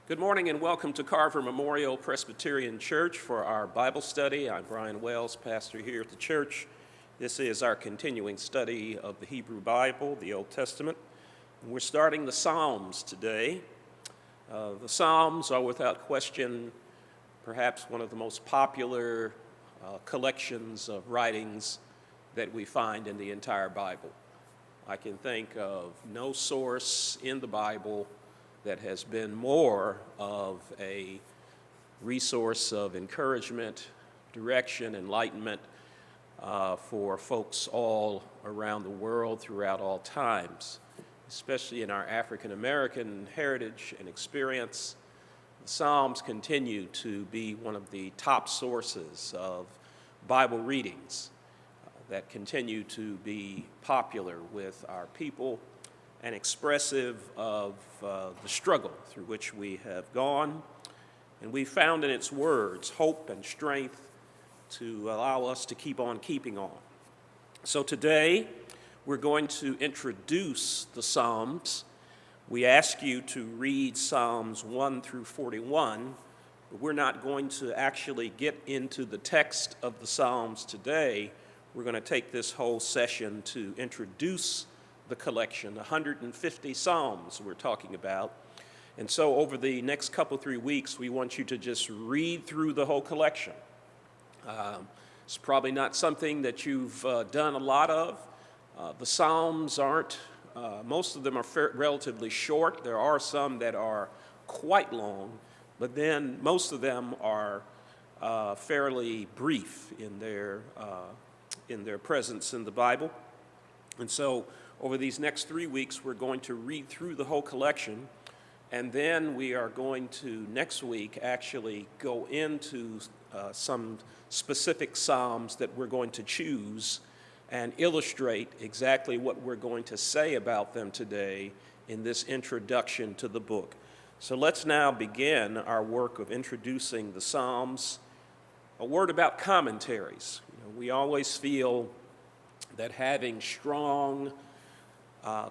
Good morning and welcome to Carver Memorial Presbyterian Church for our Bible study. I'm Brian Wells, pastor here at the church. This is our continuing study of the Hebrew Bible, the Old Testament. And we're starting the Psalms today. The Psalms are without question perhaps one of the most popular collections of writings that we find in the entire Bible. I can think of no source in the Bible that has been more of a resource of encouragement, direction, enlightenment for folks all around the world throughout all times, especially in our African American heritage and experience. The Psalms continue to be one of the top sources of Bible readings that continue to be popular with our people and expressive of the struggle through which we have gone. And we found in its words hope and strength to allow us to keep on keeping on. So today, we're going to introduce the Psalms. We ask you to read Psalms 1 through 41, but we're not going to actually get into the text of the Psalms today. We're going to take this whole session to introduce the collection, 150 Psalms we're talking about. And so over the next couple, 3 weeks, we want you to just read through the whole collection. It's probably not something that you've done a lot of. The Psalms aren't, most of them are relatively short. There are some that are quite long, but then most of them are fairly brief in their presence in the Bible. And so over these next 3 weeks, we're going to read through the whole collection, and then we are going to, next week, actually go into some specific Psalms that we're going to choose and illustrate exactly what we're going to say about them today in this introduction to the book. So let's now begin our work of introducing the Psalms. A word about commentaries. We always feel that having strong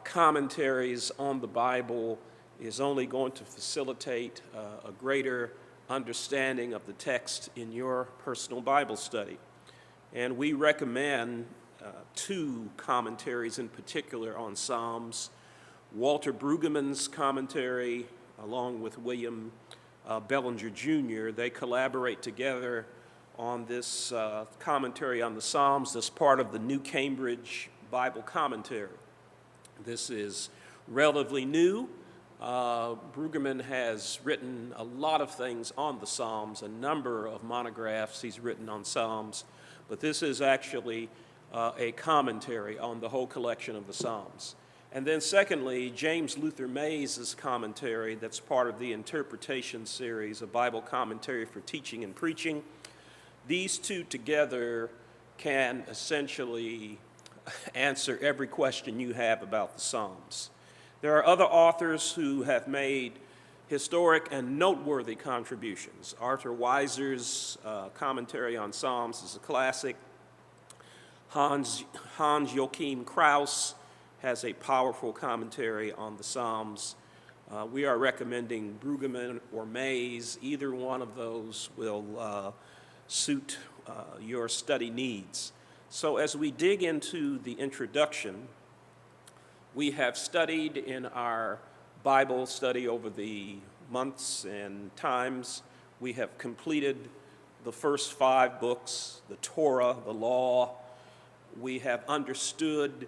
commentaries on the Bible is only going to facilitate a greater understanding of the text in your personal Bible study. And we recommend two commentaries in particular on Psalms. Walter Brueggemann's commentary, along with William Bellinger Jr., they collaborate together on this commentary on the Psalms as part of the New Cambridge Bible Commentary. This is relatively new. Brueggemann has written a lot of things on the Psalms, a number of monographs he's written on Psalms, but this is actually a commentary on the whole collection of the Psalms. And then secondly, James Luther Mays' commentary that's part of the Interpretation series, a Bible commentary for teaching and preaching. These two together can essentially answer every question you have about the Psalms. There are other authors who have made historic and noteworthy contributions. Arthur Weiser's commentary on Psalms is a classic. Hans Joachim Kraus has a powerful commentary on the Psalms. We are recommending Brueggemann or Mays. Either one of those will suit your study needs. So as we dig into the introduction, we have studied in our Bible study over the months and times. We have completed the first 5 books, the Torah, the law. We have understood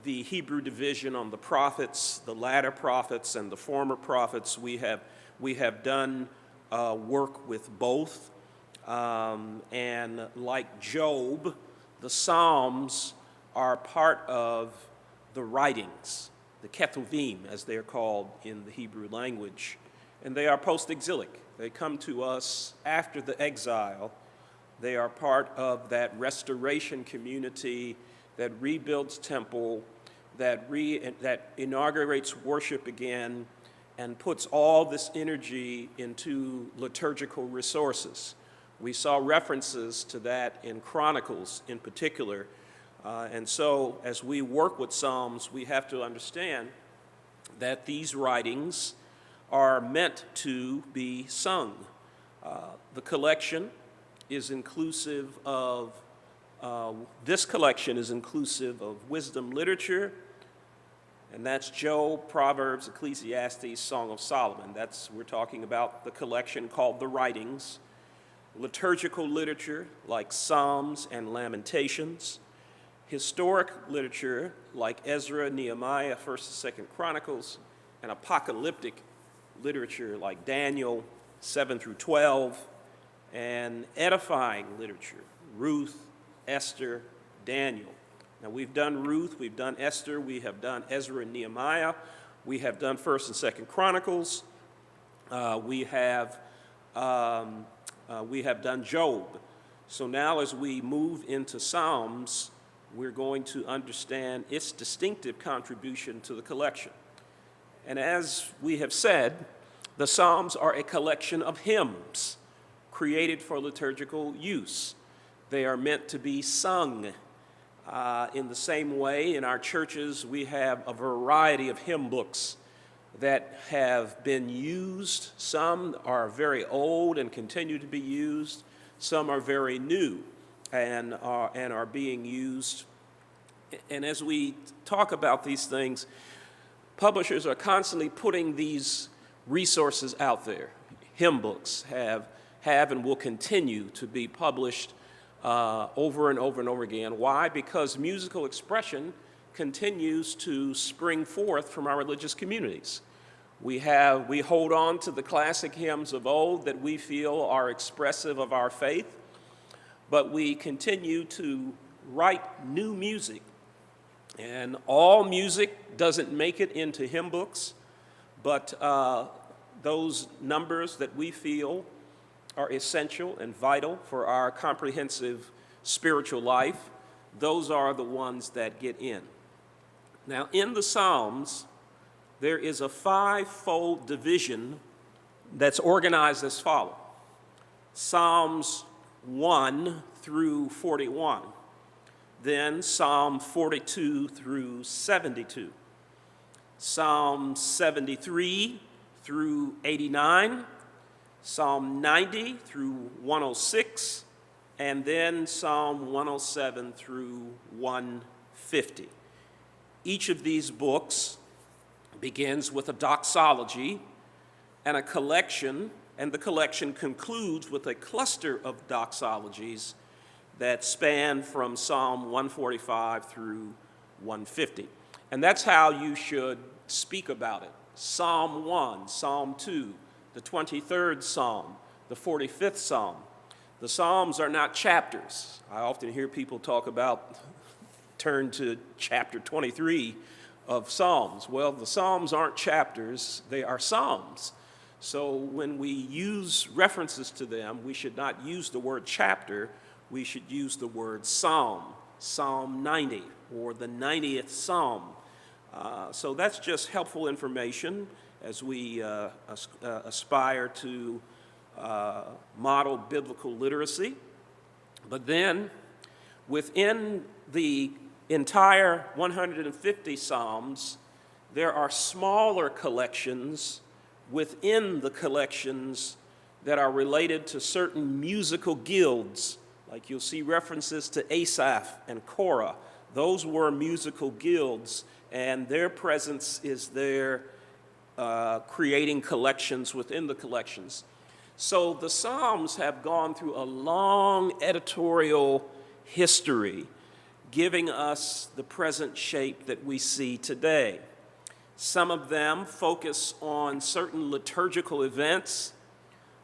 the Hebrew division on the prophets, the latter prophets and the former prophets. We have done work with both. And like Job, the Psalms are part of the writings, the Ketuvim, as they're called in the Hebrew language, and they are post-exilic. They come to us after the exile. They are part of that restoration community that rebuilds temple, that inaugurates worship again, and puts all this energy into liturgical resources. We saw references to that in Chronicles in particular. And so as we work with Psalms, we have to understand that these writings are meant to be sung. The collection is inclusive of, this collection is inclusive of wisdom literature, and that's Job, Proverbs, Ecclesiastes, Song of Solomon. We're talking about the collection called the Writings. Liturgical literature like Psalms and Lamentations. Historic literature like Ezra, Nehemiah, 1st and 2nd Chronicles, and apocalyptic literature like Daniel, 7 through 12, and edifying literature, Ruth, Esther, Daniel. Now, we've done Ruth, we've done Esther, we have done Ezra and Nehemiah, we have done 1st and 2nd Chronicles, we have done Job. So now as we move into Psalms, we're going to understand its distinctive contribution to the collection. And as we have said, the Psalms are a collection of hymns created for liturgical use. They are meant to be sung. In the same way, in our churches, we have a variety of hymn books that have been used. Some are very old and continue to be used. Some are very new and are being used. And as we talk about these things, publishers are constantly putting these resources out there. Hymn books have and will continue to be published over and over and over again. Why? Because musical expression continues to spring forth from our religious communities. We hold on to the classic hymns of old that we feel are expressive of our faith, but we continue to write new music. And all music doesn't make it into hymn books, but those numbers that we feel are essential and vital for our comprehensive spiritual life, those are the ones that get in. Now, in the Psalms, there is a five-fold division that's organized as follows. Psalms 1 through 41, then Psalm 42 through 72, Psalm 73 through 89, Psalm 90 through 106, and then Psalm 107 through 150. Each of these books begins with a doxology and a collection, and the collection concludes with a cluster of doxologies that span from Psalm 145 through 150. And that's how you should speak about it. Psalm 1, Psalm 2, the 23rd Psalm, the 45th Psalm. The Psalms are not chapters. I often hear people talk about, turn to chapter 23 of Psalms. Well, the Psalms aren't chapters, they are Psalms. So when we use references to them, we should not use the word chapter, we should use the word psalm, Psalm 90, or the 90th Psalm. So that's just helpful information as we aspire to model biblical literacy. But then, within the entire 150 Psalms, there are smaller collections within the collections that are related to certain musical guilds. Like you'll see references to Asaph and Korah. Those were musical guilds, and their presence is there creating collections within the collections. So the Psalms have gone through a long editorial history, giving us the present shape that we see today. Some of them focus on certain liturgical events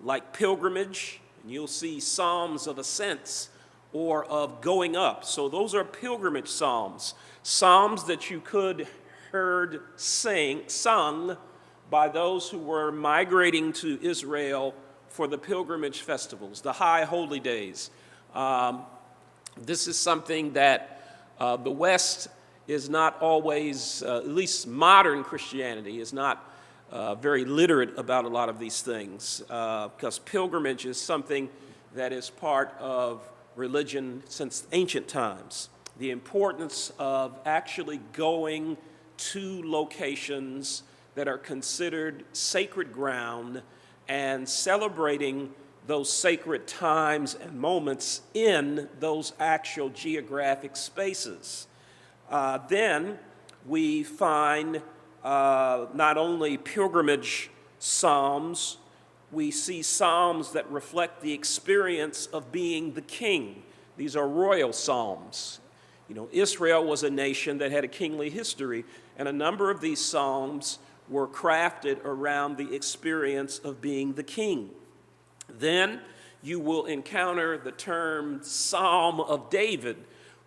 like pilgrimage, and you'll see psalms of ascents or of going up. So those are pilgrimage psalms, psalms that you could heard sung by those who were migrating to Israel for the pilgrimage festivals, the high holy days. This is something that the West is not always, at least modern Christianity, is not very literate about a lot of these things, because pilgrimage is something that is part of religion since ancient times. The importance of actually going to locations that are considered sacred ground and celebrating those sacred times and moments in those actual geographic spaces. Then we find not only pilgrimage psalms, we see psalms that reflect the experience of being the king. These are royal psalms. You know, Israel was a nation that had a kingly history, and a number of these psalms were crafted around the experience of being the king. Then you will encounter the term Psalm of David.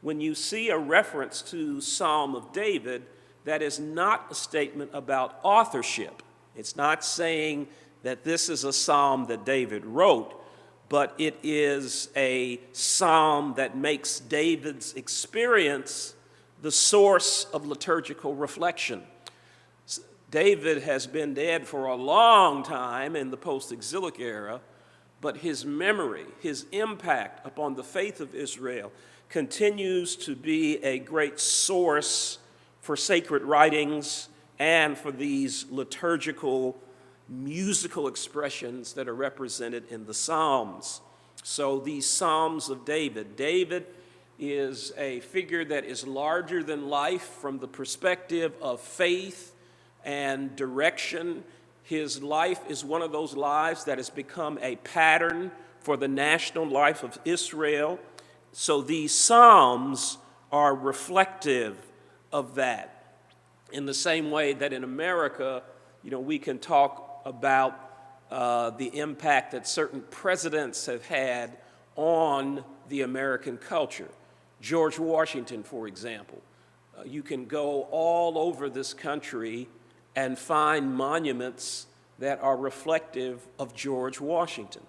When you see a reference to Psalm of David, that is not a statement about authorship. It's not saying that this is a psalm that David wrote, but it is a psalm that makes David's experience the source of liturgical reflection. David has been dead for a long time in the post-exilic era, but his memory, his impact upon the faith of Israel continues to be a great source for sacred writings and for these liturgical, musical expressions that are represented in the Psalms. So these Psalms of David, David is a figure that is larger than life from the perspective of faith and direction. His life is one of those lives that has become a pattern for the national life of Israel. So these Psalms are reflective of that. In the same way that in America, you know, we can talk about the impact that certain presidents have had on the American culture. George Washington, for example. You can go all over this country and find monuments that are reflective of George Washington.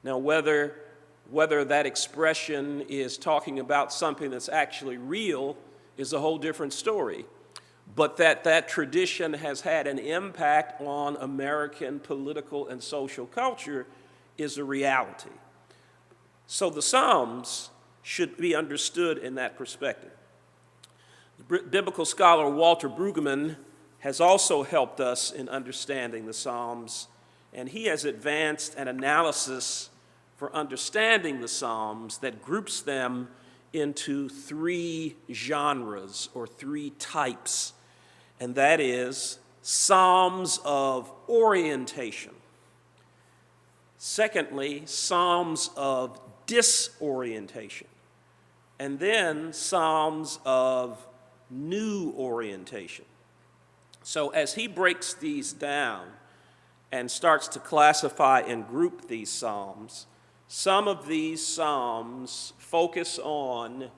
Now, whether that expression is talking about something that's actually real is a whole different story. But that tradition has had an impact on American political and social culture is a reality. So the Psalms should be understood in that perspective. Biblical scholar Walter Brueggemann has also helped us in understanding the Psalms, and he has advanced an analysis for understanding the Psalms that groups them into three genres or three types, and that is Psalms of orientation. Secondly, Psalms of disorientation. And then Psalms of new orientation. So as he breaks these down and starts to classify and group these Psalms, some of these Psalms focus on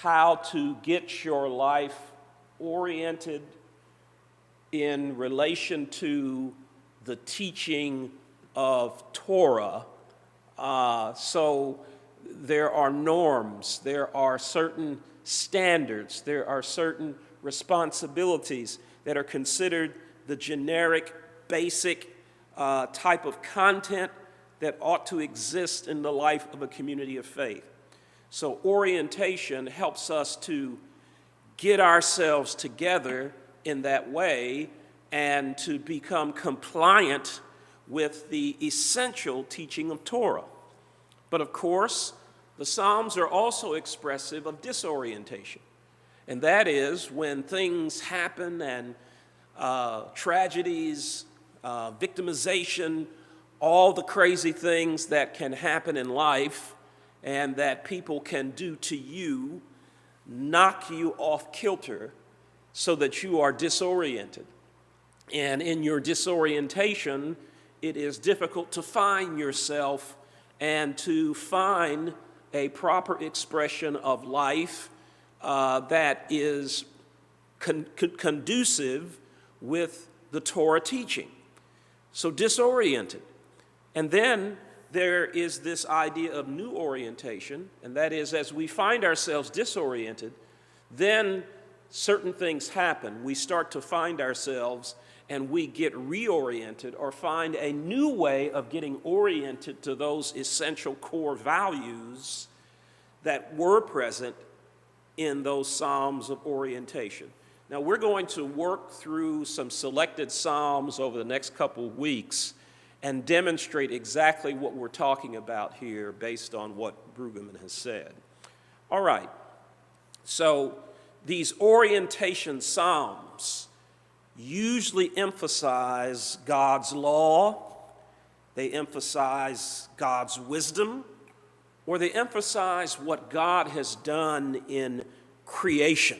how to get your life oriented in relation to the teaching of Torah. So there are norms, there are certain standards, there are certain responsibilities that are considered the generic, basic type of content that ought to exist in the life of a community of faith. So orientation helps us to get ourselves together in that way and to become compliant with the essential teaching of Torah. But of course, the Psalms are also expressive of disorientation. And that is when things happen and tragedies, victimization, all the crazy things that can happen in life and that people can do to you, knock you off kilter so that you are disoriented. And in your disorientation, it is difficult to find yourself and to find a proper expression of life that is conducive with the Torah teaching. So disoriented. And then there is this idea of new orientation, and that is as we find ourselves disoriented, then certain things happen. We start to find ourselves and we get reoriented or find a new way of getting oriented to those essential core values that were present in those Psalms of orientation. Now, we're going to work through some selected Psalms over the next couple of weeks and demonstrate exactly what we're talking about here based on what Brueggemann has said. All right, so these orientation Psalms usually emphasize God's law, they emphasize God's wisdom, or they emphasize what God has done in creation.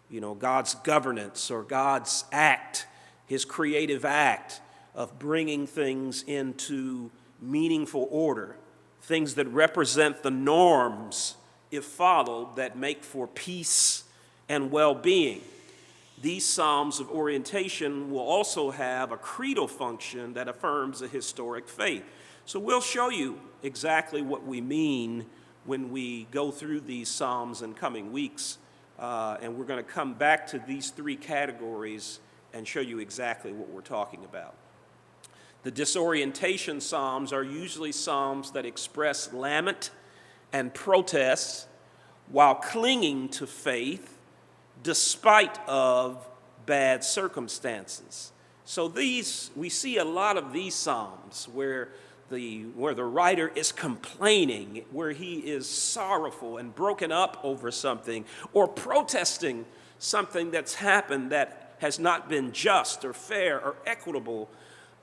You know, God's governance or God's act, his creative act of bringing things into meaningful order, things that represent the norms, if followed, that make for peace and well-being. These Psalms of orientation will also have a creedal function that affirms a historic faith. So we'll show you exactly what we mean when we go through these Psalms in coming weeks. And we're going to come back to these three categories and show you exactly what we're talking about. The disorientation Psalms are usually Psalms that express lament and protest while clinging to faith despite of bad circumstances. So we see a lot of these Psalms where the writer is complaining, where he is sorrowful and broken up over something, or protesting something that's happened that has not been just or fair or equitable.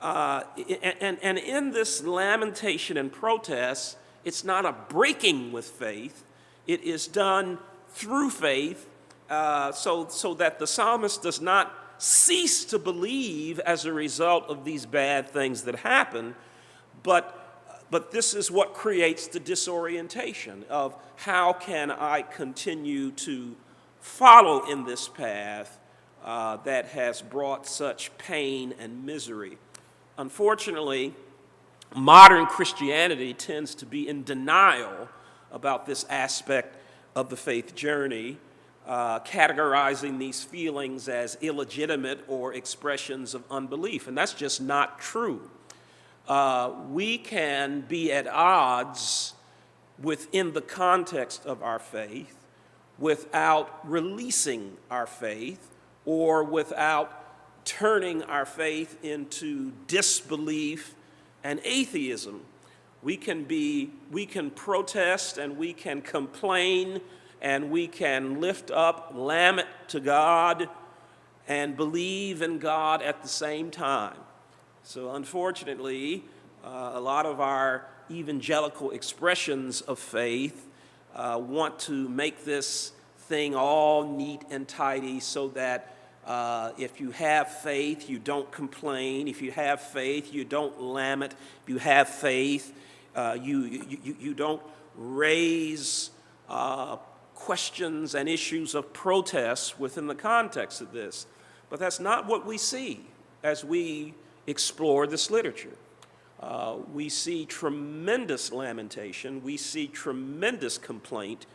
And in this lamentation and protest, it's not a breaking with faith. It is done through faith, so that the psalmist does not cease to believe as a result of these bad things that happen, but this is what creates the disorientation of how can I continue to follow in this path that has brought such pain and misery. Unfortunately, modern Christianity tends to be in denial about this aspect of the faith journey, categorizing these feelings as illegitimate or expressions of unbelief, and that's just not true. We can be at odds within the context of our faith without releasing our faith or without turning our faith into disbelief and atheism. We can protest and we can complain and we can lift up, lament to God and believe in God at the same time. So unfortunately, a lot of our evangelical expressions of faith want to make this thing all neat and tidy so that if you have faith, you don't complain. If you have faith, you don't lament. If you have faith, you don't raise questions and issues of protest within the context of this. But that's not what we see as we explore this literature. We see tremendous lamentation. We see tremendous complaint,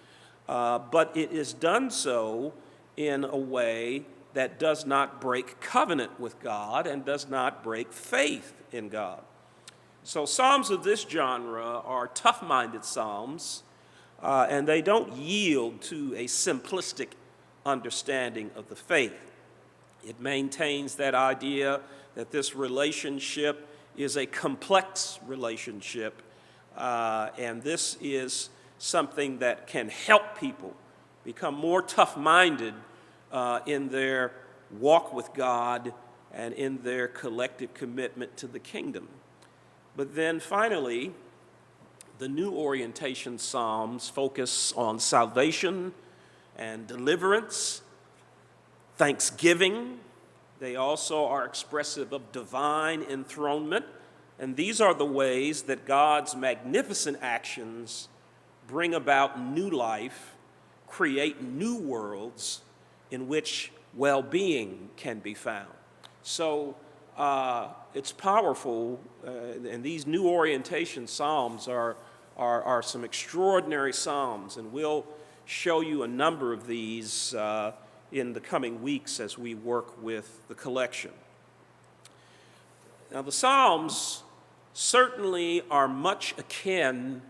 but it is done so in a way that does not break covenant with God and does not break faith in God. So psalms of this genre are tough-minded psalms, and they don't yield to a simplistic understanding of the faith. It maintains that idea that this relationship is a complex relationship, and this is something that can help people become more tough-minded in their walk with God and in their collective commitment to the kingdom. But then finally, the new orientation psalms focus on salvation and deliverance, thanksgiving. They also are expressive of divine enthronement, and these are the ways that God's magnificent actions bring about new life, create new worlds in which well-being can be found. So it's powerful, and these new orientation psalms are some extraordinary psalms, and we'll show you a number of these in the coming weeks as we work with the collection. Now, the Psalms certainly are much akin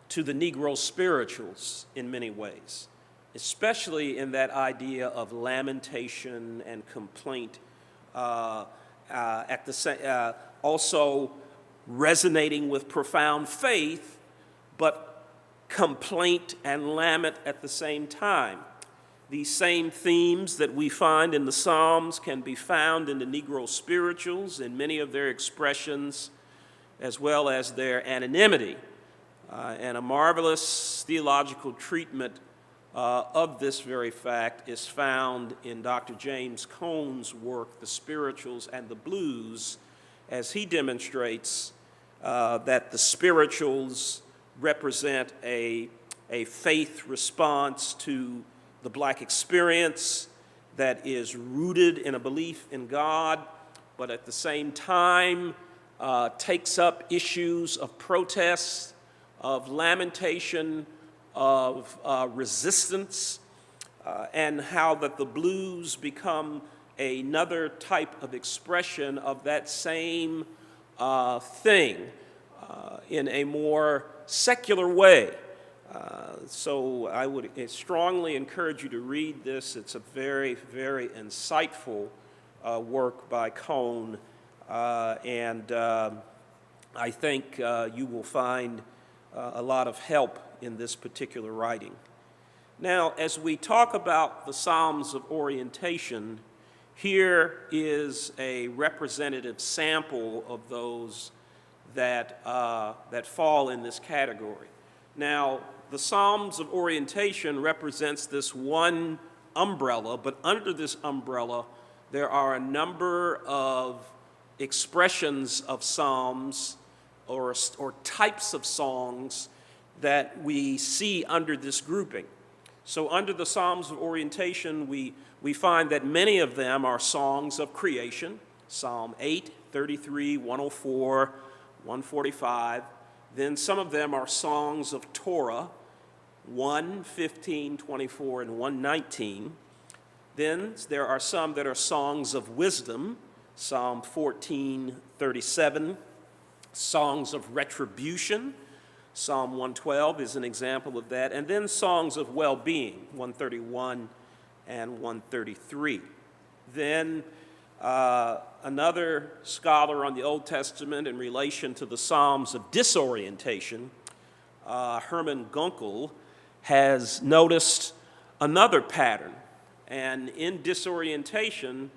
to the Negro spirituals in many ways. especially in that idea of lamentation and complaint, also resonating with profound faith, but complaint and lament at the same time. These same themes that we find in the Psalms can be found in the Negro spirituals in many of their expressions, as well as their anonymity. And a marvelous theological treatment of this very fact is found in Dr. James Cone's work, The Spirituals and the Blues, as he demonstrates that the spirituals represent a faith response to the black experience that is rooted in a belief in God, but at the same time takes up issues of protest, of lamentation, of resistance, and how that the blues become another type of expression of that same thing in a more secular way. So I would strongly encourage you to read this. It's a very, very insightful work by Cone, and I think you will find a lot of help in this particular writing. Now, as we talk about the Psalms of Orientation, here is a representative sample of those that fall in this category. Now, the Psalms of Orientation represents this one umbrella, but under this umbrella, there are a number of expressions of psalms or types of songs that we see under this grouping. So under the Psalms of Orientation, we find that many of them are songs of creation, Psalm 8, 33, 104, 145. Then some of them are songs of Torah, 1, 15, 24, and 119. Then there are some that are songs of wisdom, Psalm 14, 37. Songs of retribution, Psalm 112 is an example of that. And then songs of well-being, 131 and 133. Then another scholar on the Old Testament in relation to the Psalms of disorientation, Herman Gunkel, has noticed another pattern. And in disorientation,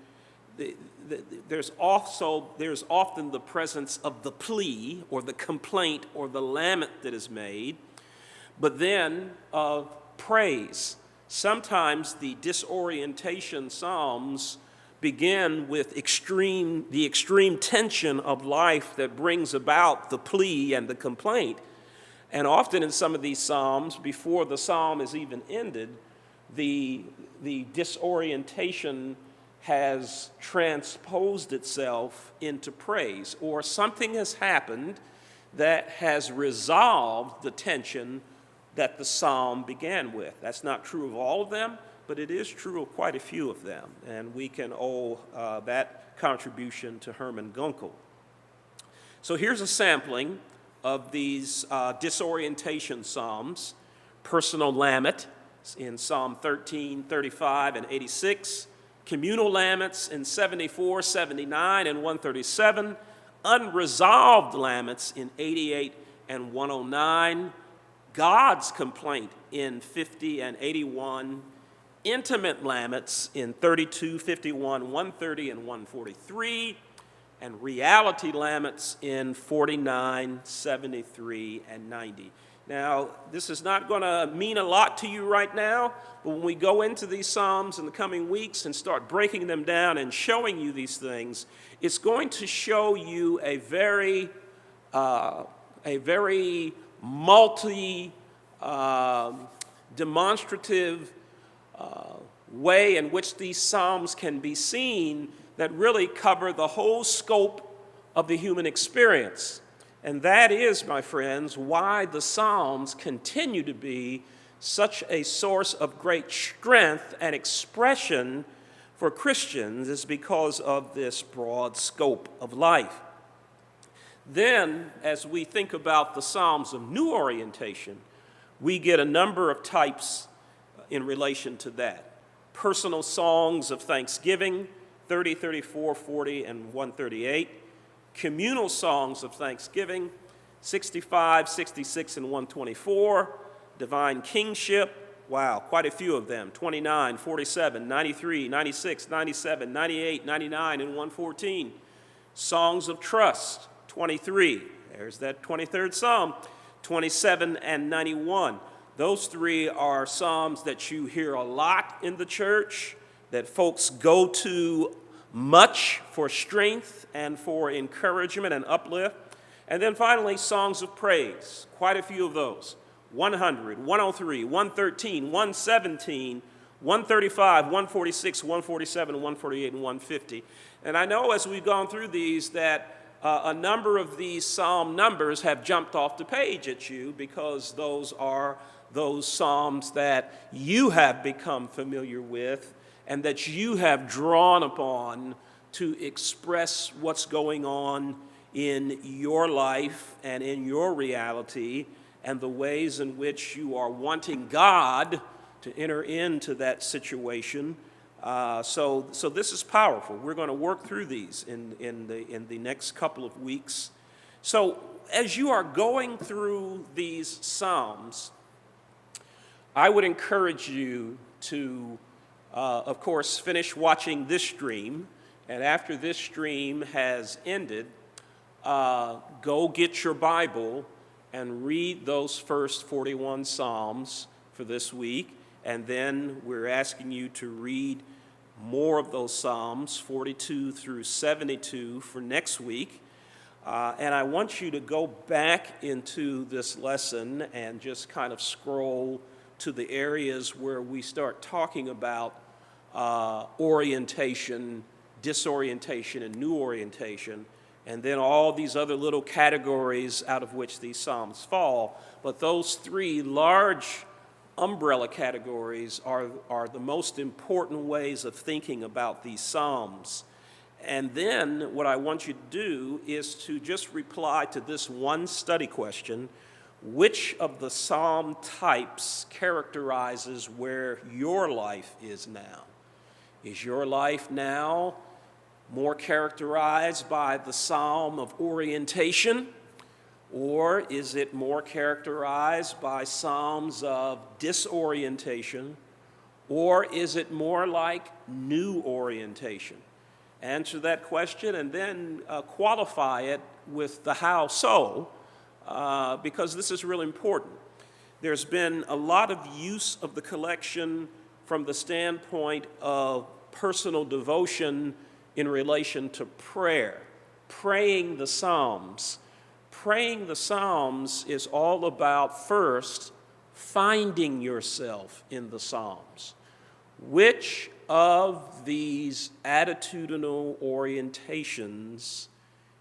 there's often the presence of the plea or the complaint or the lament that is made, but then of praise. Sometimes the disorientation psalms begin with the extreme tension of life that brings about the plea and the complaint. And often in some of these psalms, before the psalm is even ended, the disorientation has transposed itself into praise, or something has happened that has resolved the tension that the psalm began with. That's not true of all of them, but it is true of quite a few of them, and we can owe that contribution to Herman Gunkel. So here's a sampling of these disorientation psalms. Personal lament in Psalm 13, 35, and 86. Communal laments in 74, 79, and 137. Unresolved laments in 88 and 109. God's complaint in 50 and 81. Intimate laments in 32, 51, 130, and 143. And reality laments in 49, 73, and 90. Now, this is not going to mean a lot to you right now, but when we go into these Psalms in the coming weeks and start breaking them down and showing you these things, it's going to show you a very demonstrative way in which these Psalms can be seen that really cover the whole scope of the human experience. And that is, my friends, why the Psalms continue to be such a source of great strength and expression for Christians, is because of this broad scope of life. Then, as we think about the Psalms of new orientation, we get a number of types in relation to that. Personal songs of thanksgiving, 30, 34, 40, and 138. Communal songs of thanksgiving, 65, 66, and 124. Divine kingship, wow, quite a few of them, 29, 47, 93, 96, 97, 98, 99, and 114. Songs of trust, 23. There's that 23rd Psalm, 27 and 91. Those three are psalms that you hear a lot in the church, that folks go to much for strength and for encouragement and uplift. And then finally, songs of praise, quite a few of those. 100, 103, 113, 117, 135, 146, 147, 148, and 150. And I know as we've gone through these that a number of these psalm numbers have jumped off the page at you because those are those psalms that you have become familiar with and that you have drawn upon to express what's going on in your life and in your reality and the ways in which you are wanting God to enter into that situation. So this is powerful. We're going to work through these in the next couple of weeks. So as you are going through these Psalms, I would encourage you to, of course, finish watching this stream. And after this stream has ended, go get your Bible and read those first 41 Psalms for this week. And then we're asking you to read more of those Psalms, 42 through 72, for next week. And I want you to go back into this lesson and just kind of scroll to the areas where we start talking about orientation, disorientation, and new orientation, and then all these other little categories out of which these Psalms fall. But those three large umbrella categories are the most important ways of thinking about these Psalms. And then what I want you to do is to just reply to this one study question: which of the Psalm types characterizes where your life is now? Is your life now more characterized by the Psalm of orientation, or is it more characterized by Psalms of disorientation, or is it more like new orientation? Answer that question and then qualify it with the how so, because this is really important. There's been a lot of use of the collection from the standpoint of personal devotion in relation to prayer, praying the Psalms. Praying the Psalms is all about first finding yourself in the Psalms. Which of these attitudinal orientations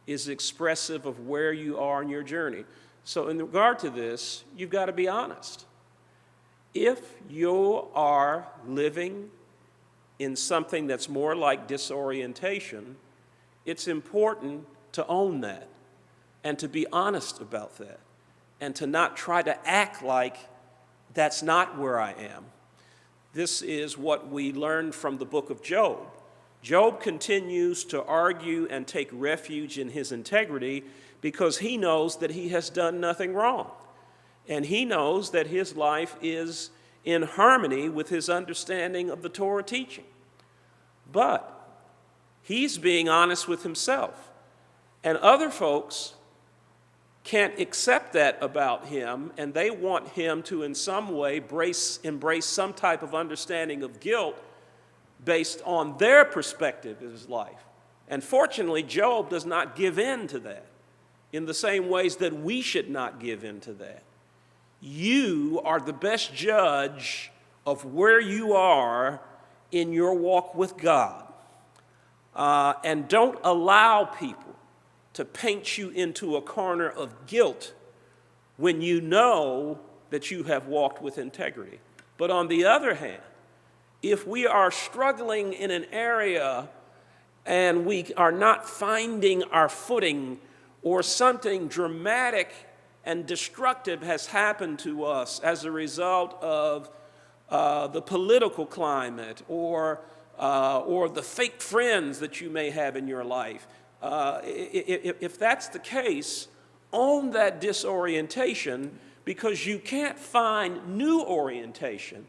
is expressive of where you are in your journey? So in regard to this, you've got to be honest. If you are living in something that's more like disorientation, it's important to own that and to be honest about that and to not try to act like that's not where I am. This is what we learned from the book of Job. Job continues to argue and take refuge in his integrity because he knows that he has done nothing wrong. And he knows that his life is in harmony with his understanding of the Torah teaching. But he's being honest with himself. And other folks can't accept that about him, and they want him to in some way embrace some type of understanding of guilt based on their perspective of his life. And fortunately, Job does not give in to that in the same ways that we should not give in to that. You are the best judge of where you are in your walk with God. And don't allow people to paint you into a corner of guilt when you know that you have walked with integrity. But on the other hand, if we are struggling in an area and we are not finding our footing, or something dramatic and destructive has happened to us as a result of the political climate, or the fake friends that you may have in your life. If that's the case, own that disorientation, because you can't find new orientation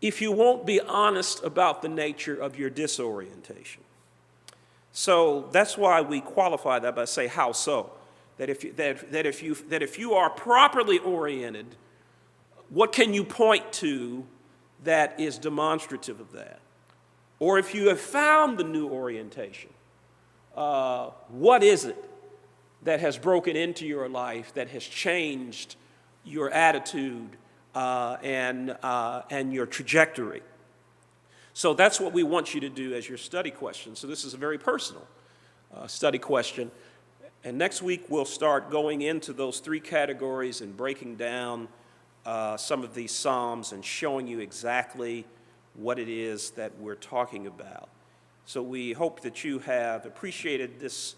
if you won't be honest about the nature of your disorientation. So that's why we qualify that by say, how so? That if you are properly oriented, what can you point to that is demonstrative of that? Or if you have found the new orientation, what is it that has broken into your life, that has changed your attitude and your trajectory? So that's what we want you to do as your study question. So this is a very personal study question. And next week we'll start going into those three categories and breaking down some of these Psalms and showing you exactly what it is that we're talking about. So we hope that you have appreciated this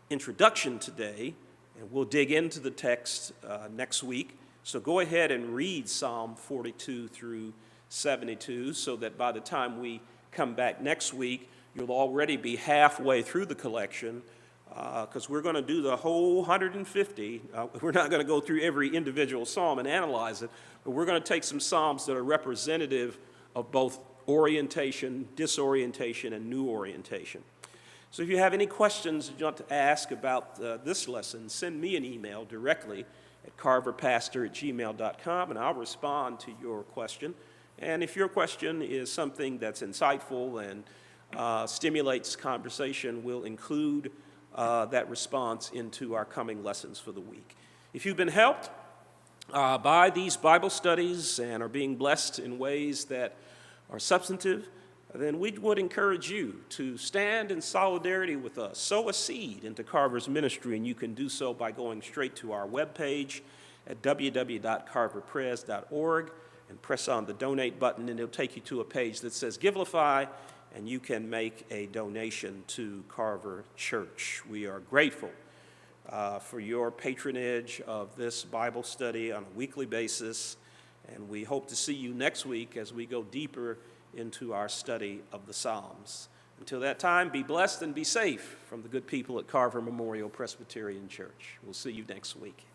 introduction today, and we'll dig into the text next week. So go ahead and read Psalm 42 through 72 so that by the time we come back next week, you'll already be halfway through the collection, because we're going to do the whole 150. We're not going to go through every individual psalm and analyze it, but we're going to take some psalms that are representative of both orientation, disorientation, and new orientation. So if you have any questions that you want to ask about this lesson, send me an email directly at carverpastor@gmail.com, and I'll respond to your question. And if your question is something that's insightful and stimulates conversation, we'll include that response into our coming lessons for the week. If you've been helped by these Bible studies and are being blessed in ways that are substantive, then we would encourage you to stand in solidarity with us. Sow a seed into Carver's ministry, and you can do so by going straight to our webpage at www.carverpres.org and press on the donate button, and it'll take you to a page that says Givelify, and you can make a donation to Carver Church. We are grateful for your patronage of this Bible study on a weekly basis, and we hope to see you next week as we go deeper into our study of the Psalms. Until that time, be blessed and be safe from the good people at Carver Memorial Presbyterian Church. We'll see you next week.